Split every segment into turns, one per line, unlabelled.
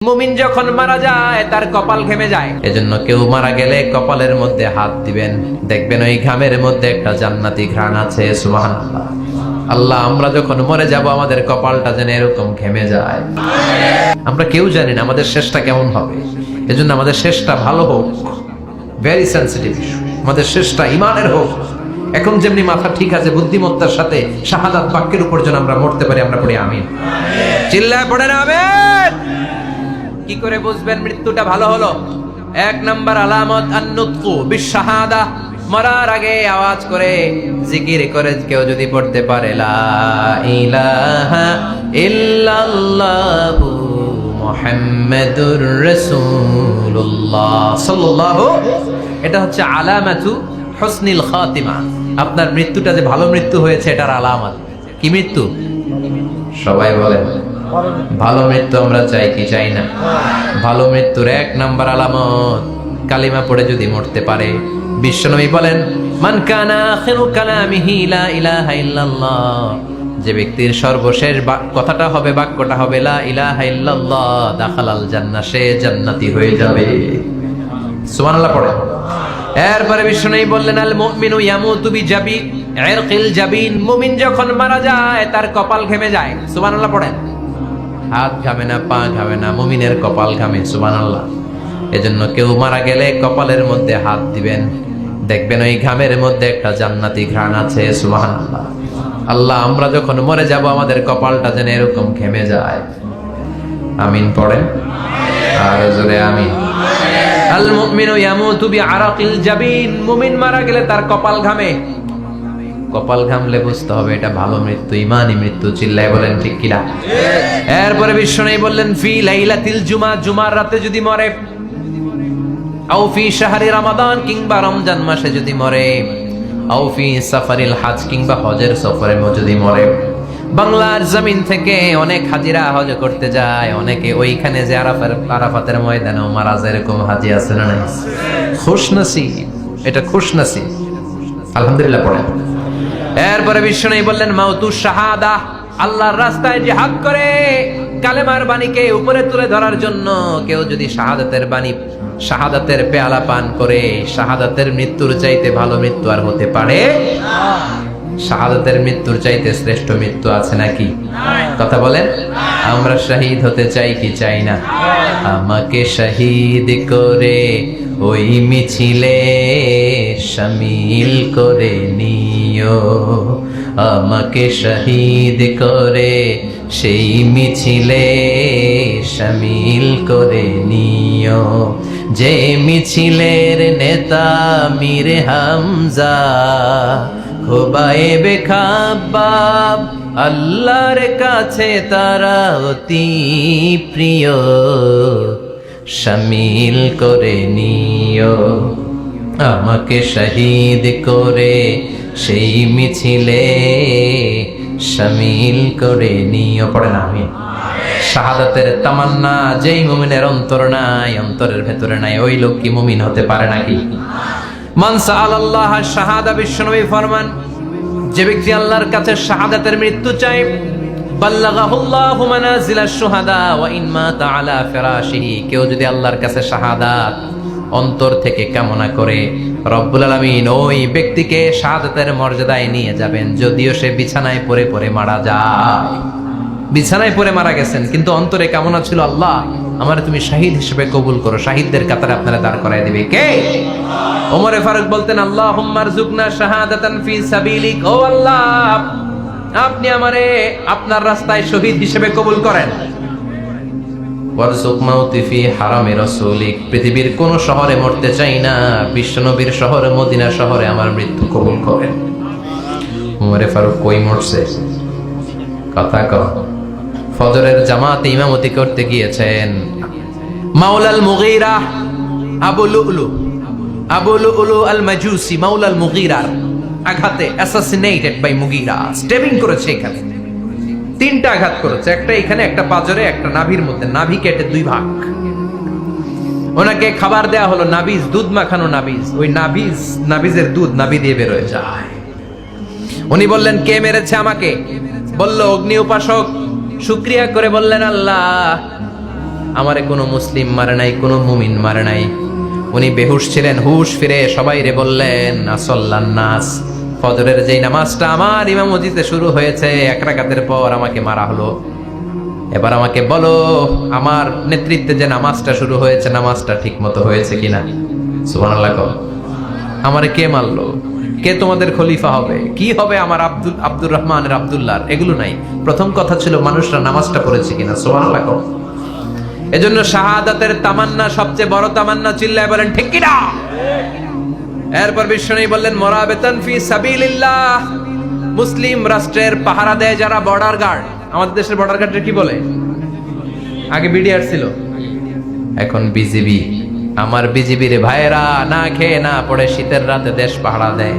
মুমিন যখন মারা যায় তার কপাল ঘেমে যায়। এজন্য কেউ মারা গেলে কপালের মধ্যে হাত দিবেন, দেখবেন ওই ঘামের মধ্যে একটা জান্নাতি ঘ্রাণ আছে। সুবহানাল্লাহ। আল্লাহ, আমরা যখন মরে যাব আমাদের কপালটা যেন এরকম ঘেমে যায়। আমরা কেউ জানি না আমাদের শেষটা কেমন হবে, এজন্য আমাদের শেষটা ভালো হোক। ভেরি সেন্সিটিভ ইস্যু, আমাদের শেষটা ইমানের হোক। এখন যেমনি মাথা ঠিক আছে, বুদ্ধিমত্তার সাথে শাহাদাত বাক্যের উপর যেন আমরা মরতে পারি। আমরা পড়ি আমিন, চিল্লায় পড়েন আমিন। কি করে বুঝবেন মৃত্যুটা ভালো হলো? এক নাম্বার আলামত আন-নুতকু বিশ-শাহাদা। মরার আগে আওয়াজ করে জিকির করে কেউ যদি পড়তে পারে লা ইলাহা ইল্লাল্লাহু মুহাম্মাদুর রাসূলুল্লাহ সাল্লাল্লাহু, এটা হচ্ছে আলামাতু হুসনিল খাতিমা। আপনার মৃত্যুটা যে ভালো মৃত্যু হয়েছে এটার আলামত। কি মৃত্যু? সবাই বলেন ভালো মৃত্যু আমরা চাই কি চাই না? ভালো মৃত্যুর এক নাম্বার আলামত কালিমা পড়ে যদি মরতে পারে। বিশ্বনবী বলেন, মান কানা আখিরু কালামিহি লা ইলাহা ইল্লাল্লাহ, যে ব্যক্তির সর্বশেষ কথাটা হবে, বাক্যটা হবে লা ইলাহা ইল্লাল্লাহ, দাখালাল জান্নাহ, সে জান্নাতি হয়ে যাবে। সুবহানাল্লাহ পড়ে। এরপরে বিশ্বনবী বললেন, আল মুমিনু ইয়ামুতু বিজাবি ইরকিল জাবিন, মুমিন যখন মারা যায় তার কপাল ঘেমে যায়। সুবহানাল্লাহ পড়েন। হাত ঘামে না, পা ঘামে না, মুমিনের কপাল ঘামে। সুবহানাল্লাহ। এজন্য কেউ মারা গেলে কপালের মধ্যে হাত দিবেন, দেখবেন ওই ঘামের মধ্যে একটা জান্নাতি ঘ্রাণ আছে। সুবহানাল্লাহ। আল্লাহ, আমরা যখন মরে যাব আমাদের কপালটা যেন এরকম ঘেমে যায়। আমিন পড়েন আর জোরে আমিন। আল মুমিনু ইয়ামুতু বিআরাকিল জাবিন, মুমিন মারা গেলে তার কপাল ঘামে। কপাল ঘামলে বুঝতে হবে এটা ভালো মৃত্যু, ইমানি মৃত্যু। চিল্লায় বলেন ঠিক কিনা? এরপরে বিশ্বনবী বললেন, ফি লাইলাতিল জুমা, জুমার রাতে যদি মরে, আও ফি শাহরি রমাদান, কিংবা রমজান মাসে যদি মরে, আও ফি সাফারিল হজ, কিংবা হজের সফরে যদি মরে। বাংলার জমিন থেকে অনেক হাজিরা হজ করতে যায়, অনেকে ওইখানে যে আরাফাতের ময়দানেও মারা যায়, এরকম হাজি আছে না নাই? খুশনসিব, এটা খুশনসিব। আলহামদুলিল্লাহ পড়েন। এরপরে বিশ্বনবী বললেন, মাউতু শাহাদা, আল্লাহর রাস্তায় জিহাদ করে কালেমার বাণীকে উপরে তুলে ধরার জন্য কেউ যদি শাহাদাতের বাণী, শাহাদাতের পেয়ালা পান করে, শাহাদাতের মৃত্যুর চাইতে ভালো মৃত্যু আর হতে পারে? শাহাদাতের মৃত্যুর চাইতে শ্রেষ্ঠ মৃত্যু আছে নাকি? কথা বলেন। আমরা শহীদ হতে চাই কি চাই না? আমাকে শহীদ করে ওই মিছিলে শামিল করে নিও, আমাকে শহীদ করে সেই মিছিলে শামিল করে নিও, যে মিছিলের নেতা মীর হামজা, খোবায়েবে খাব্বাব, আল্লাহর কাছে তারা অতি প্রিয়, শামিল করে নিও, আমাকে শহীদ করে সেই মিছিলে শামিল করে নিও। পড়েন আমিন। শাহাদাতের তামান্না যেই মুমিনের অন্তর নাই, অন্তরের ভেতরে নাই, ওই লোক কি মুমিন হতে পারে নাকি? মান সাআলাল্লাহ শাহাদা, বিশ্বনবী ফরমান, যে ব্যক্তি আল্লাহর কাছে শাহাদাতের মৃত্যু চায়, বাল্লাগাহুল্লাহু মানাজিলাশ শুহাদা ওয়া ইন মাতা আলা ফিরাশিহি, কেউ যদি আল্লাহর কাছে শাহাদাত অন্তর থেকে কামনা করে, রব্বুল আলামিন ওই ব্যক্তিকে শাহাদাতের মর্যাদায় নিয়ে যাবেন, যদিও সে বিছানায় পড়ে পড়ে মারা যায়। বিছানায় পড়ে মারা গেছেন, কিন্তু অন্তরে কামনা ছিল, আল্লাহ আমার তুমি শাহিদ হিসেবে কবুল করো। শাহিদদের কাতারে আপনারা দাঁড় করায় দিবে কে? ওমরে ফারুক বলতেন, আল্লাহুম্মা আরযুকনা শাহাদাতান ফি সাবিলিক, ও আল্লাহ আপনি আমারে আপনার রাস্তায় শহীদ হিসেবে কবুল করেন। ওয়ারযুক মাউতি ফি হারামি রাসূলিক, পৃথিবীর কোন শহরে মরতে চাই না, বিশ্বনবীর শহরে মদিনা শহরে আমার মৃত্যু কবুল করেন। ওমরে ফারুক কই মরছে? কথা কও। ফজরের জামাতে ইমামতি করতে গিয়েছেন মাওলাল মুগীরা, আবু লুলু আল মাজুসি, মাওলাল মুগীরার আঘাতে অ্যাসাসিনেটেড বাই মুগীরা, স্টেবিং করেছে। এখানে তিনটা আঘাত করেছে, একটা এখানে, একটা পাজরে, একটা নাভির মধ্যে, নাভি কেটে দুই ভাগ। ওনাকে খাবার দেয়া হলো নাবিজ, দুধ মাখানো নাবিজ, ওই নাবিজের দুধ নাভি দিয়ে বের হয়ে যায়। উনি বললেন, কে মেরেছে আমাকে? বলল, অগ্নি উপাসক। শুকরিয়া করে বললেন, আল্লাহ আমারে কোনো মুসলিম মারে নাই, কোনো মুমিন মারে নাই। উনি বেহুশ ছিলেন, হুশ ফিরে সবাই রে বললেন, আসল্লান নাস, ফজরের যেই নামাজটা আমার ইমামতিতে শুরু হয়েছে, এক রাকাতের পর আমাকে মারা হলো। এবার আমাকে বলো, আমার নেতৃত্বে যে নামাজটা শুরু হয়েছে, নামাজটা ঠিক মতো হয়েছে কিনা? সুবহানাল্লাহ। আমারে কে মারলো? কে তোমাদের খলিফা হবে? কি হবে আমার আব্দুর রহমানের, আব্দুল্লাহর? এগুলো নাই। প্রথম কথা ছিল মানুষরা নামাজটা পড়েছে কিনা। সুবহানাল্লাহ। এজন্য শাহাদাতের তামান্না সবচেয়ে বড় তামান্না। চিল্লায় বলেন ঠিক কিনা? এরপর বিশ্বনবী বললেন, মুরাবিতান ফি সাবিলিল্লাহ, মুসলিম রাষ্ট্রের পাহারা দেয় যারা, বর্ডার গার্ড। আমাদের দেশের বর্ডার গার্ডের কি বলে? আগে বিডিআর ছিল, এখন বিজিবি। আমার বিজিবির ভাইয়েরা না খেয়ে না পড়ে শীতের রাতে দেশ পাহারা দেয়।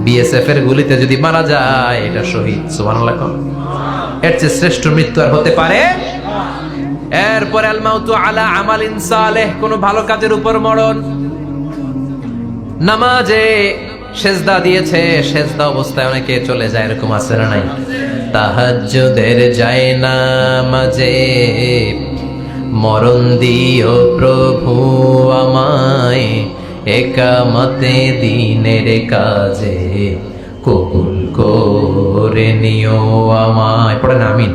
বিএসএফ এর গুলিতে যদি মারা যায়, এটা শহীদ। সুবহানাল্লাহ। এর চেয়ে শ্রেষ্ঠ মৃত্যু আর হতে পারে? এরপর আল মাউতু আলা আমালিন সালেহ, কোন ভালো কাজের উপর মরণ। নামাজে সেজদা দিয়েছে, সেজদা অবস্থায় অনেকে চলে যায়, এরকম আছে না নাই? তাহাজ্জুদের যায় নামাজে মরণ দিও প্রভু আমায়, একামতে দিনের কাজে কবুল করে নিও আমায়। পড়েন আমিন।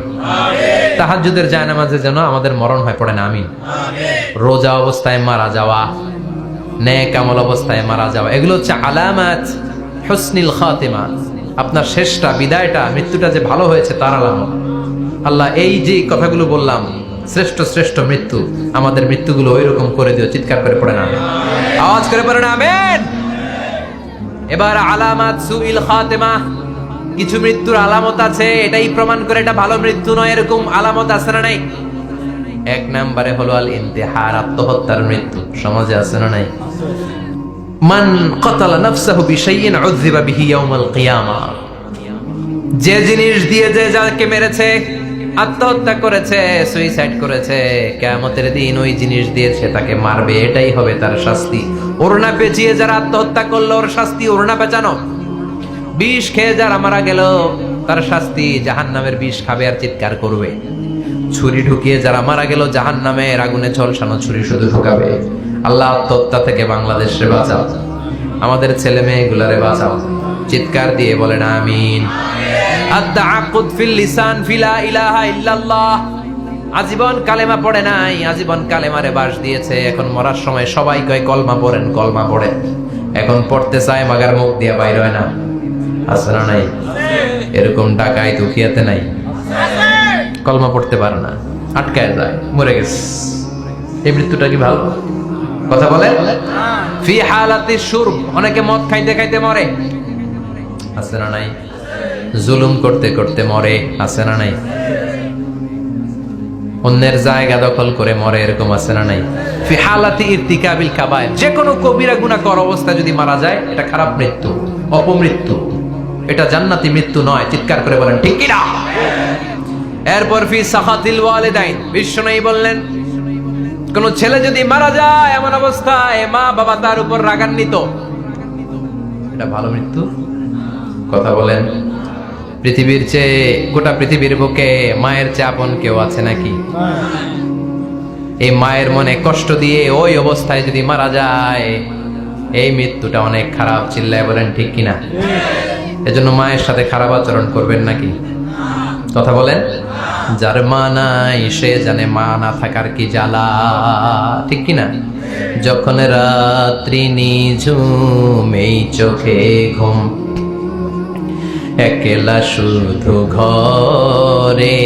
তাহাজ্জুদের যায় নামাজে যেন আমাদের মরণ হয়, পড়েন আমিন। রোজা অবস্থায় মারা যাওয়া, নেক আমল অবস্থায় মারা যাওয়া, এগুলো হচ্ছে আলামাত হুসনিল খাতিমা। আপনার শেষটা, বিদায়টা, মৃত্যুটা যে ভালো হয়েছে তার আলামত। আল্লাহ এই যে কথাগুলো বললাম, শ্রেষ্ঠ শ্রেষ্ঠ মৃত্যু, আমাদের মৃত্যুগুলো ওইরকম করে দিও। চিৎকার করে পড়েন আমিন, আওয়াজ করে পড়েন আমিন। এবার আলামাত সুইল খাতিমা, কিছু মৃত্যুর আলামত আছে, এটাই প্রমাণ করে এটা ভালো মৃত্যু নয়, এরকম আলামত আছে না নাই? এক নম্বরে হলো আল ইন্তিহার, আত্মহত্যার মৃত্যু। সমাজে আছে না নাই? মান কাতালা নাফসাহু বিশাইইন উযযিবা বিহি ইয়াউমাল কিয়ামা, যে জিনিস দিয়ে যে যাকে মেরেছে, আত্মহত্যা করেছে, সুইসাইড করেছে, কিয়ামতের দিন ওই জিনিস দিয়েছে তাকে মারবে, এটাই হবে তার শাস্তি। ওড়না পেঁচিয়ে যারা আত্মহত্যা করলো, ওর শাস্তি ওড়না পেঁচানো। বিষ খেয়ে যারা মারা গেল, তার শাস্তি জাহান্নামের বিষ খাবে আর চিৎকার করবে। ছুরি ঢুকিয়ে যারা মারা গেল, জাহান্নামের আগুনে ঝলসানো ছুরি শুধু ঢুকাবে। আল্লাহ আত্মহত্যা থেকে বাংলাদেশে বাঁচাও, আমাদের ছেলে মেয়েগুলারে বাঁচাও। চিৎকার দিয়ে বলেন আমিন। আত-তাআক্কুদ ফিল লিসান ফিলা ইলাহা ইল্লাল্লাহ, আজীবন কালেমা পড়ে নাই, আজীবন কালেমারে বাস দিয়েছে, এখন মরার সময় সবাই কয় কলমা পড়েন, কলমা পড়েন। এখন পড়তে চায়, মাগার মুখ দিয়ে বাইর হয় না। আছে না নাই? এরকম ডাকায় দুখিয়াতে নাই, কলমা পড়তে পারে না, আটকায় যায়, মরে গেছে। এই মৃত্যুটা কি ভালো? কথা বলেন। ফি হালাতি শুরব, অনেকে মদ খাইতে খাইতে মরে। আছে না নাই? জুলুম করতে করতে মরে। আছে না নাই? অন্যের জায়গা দখল করে মরে, এরকম আছে না নাই? ফি হালাতি ইরতিকাবিল কাবায়ের, যে কোনো কবিরা গুনাহ কর অবস্থায় যদি মারা যায়, এটা খারাপ মৃত্যু, অপমৃত্যু, এটা জান্নাতি মৃত্যু নয়। চিৎকার করে বলেন ঠিক কি না? এরপর ফি সাখাতিল ওয়ালিদাইন, বিশ্বনবী বললেন, কোন ছেলে যদি মারা যায় এমন অবস্থায় মা বাবা তার উপর রাগান্বিত, এটা ভালো মৃত্যু? কথা বলেন। পৃথিবীর চেয়ে, গোটা পৃথিবীর বুকে মায়ের চেয়ে আপন কেউ আছে নাকি? এই মায়ের মনে কষ্ট দিয়ে ওই অবস্থায় যদি মারা যায়, এই মৃত্যুটা অনেক খারাপ। চিল্লায় বলেন ঠিক কিনা? এজন্য মায়ের সাথে খারাপ আচরণ করবেন নাকি? কথা বলেন। যার মা নাই সে জানে মা না থাকার কি জ্বালা, ঠিক কিনা? যখন রাত্রি নিঝুম, এই চোখে ঘুম, একলা শুধু ঘরে,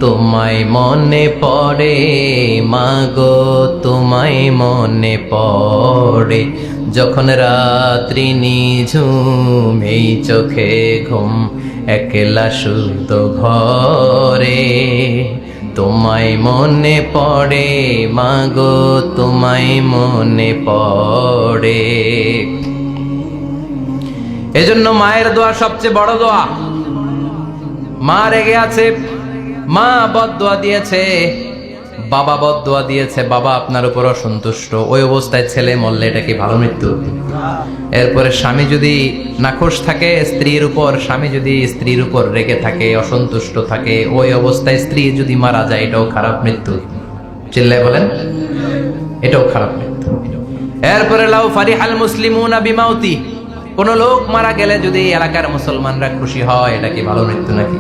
তোমায় মনে পড়ে মাগো, তোমায় মনে পড়ে। যখন রাত্রি নিঝুম, এই চোখে ঘুম, একলা শুধু ঘরে, তোমায় মনে পড়ে মাগো, তোমায় মনে পড়ে। এজন্য মায়ের দোয়া সবচেয়ে বড় দোয়া। মা রেগে আছে, মা বদদোয়া দিয়েছে, বাবা বদদোয়া দিয়েছে, বাবা আপনার উপর অসন্তুষ্ট, ওই অবস্থায় ছেলে মরলে এটা কি ভালো মৃত্যু? এরপরে স্বামী যদি নাখোশ থাকে স্ত্রীর উপর, স্বামী যদি স্ত্রীর উপর রেগে থাকে, অসন্তুষ্ট থাকে, ওই অবস্থায় স্ত্রী যদি মারা যায়, এটাও খারাপ মৃত্যু। চিল্লায় বলেন, এটাও খারাপ মৃত্যু। এরপরে লাউ ফারিহাল মুসলিমুনা বিমাউতি, কোন লোক মারা গেলে যদি এলাকার মুসলমানরা খুশি হয়, এটা কি ভালো মৃত্যু নাকি?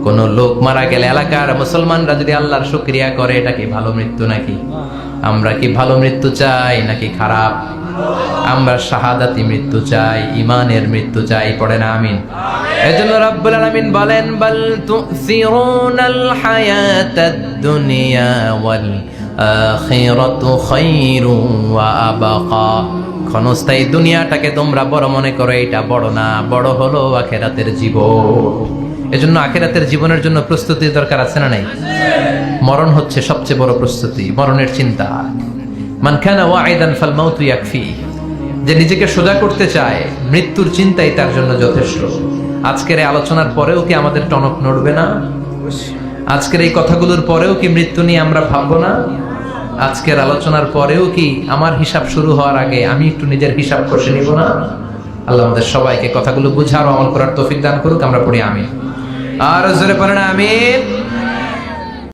কোন লোক মারা গেলে এলাকার মুসলমানরা যদি আল্লাহর শুকরিয়া করে, এটা কি ভালো মৃত্যু নাকি? আমরা কি ভালো মৃত্যু চাই নাকি খারাপ? আমরা শাহাদাতি মৃত্যু চাই, ঈমানের মৃত্যু চাই, পড়ে না আমিন। এজন্য রব্বুল আলামিন বলেন, বাল তুসিরুনাল হায়াতাদ দুনিয়া ওয়াল আখিরাতু খায়রুন ওয়া আবকা। ক্ষণস্থায়ী দুনিয়াটাকে তোমরা বড় মনে করো, এটা বড় না, বড় হলো আখিরাতের জীবন। এজন্য আখিরাতের জীবনের জন্য প্রস্তুতির দরকার আছে না নাই? মরণ হচ্ছে সবচেয়ে বড় প্রস্তুতি, মরণের চিন্তা। মান কানা ওয়াইদান ফাল মাউতু ইয়াকফি, যে নিজেকে সোজা করতে চায় মৃত্যুর চিন্তাই তার জন্য যথেষ্ট। আজকের এই আলোচনার পরেও কি আমাদের টনক নড়বে না? আজকের এই কথাগুলোর পরেও কি মৃত্যু নিয়ে আমরা ভাববো না? আজকের আলোচনার পরেও কি আমার হিসাব শুরু হওয়ার আগে আমি একটু নিজের হিসাব কষে নিব না? আল্লাহ আমাদের সবাইকে কথাগুলো বুঝার ও আমল করার তৌফিক দান করুক। আমরা পড়ি আমিন। আর জোরে পড়েন আমিন।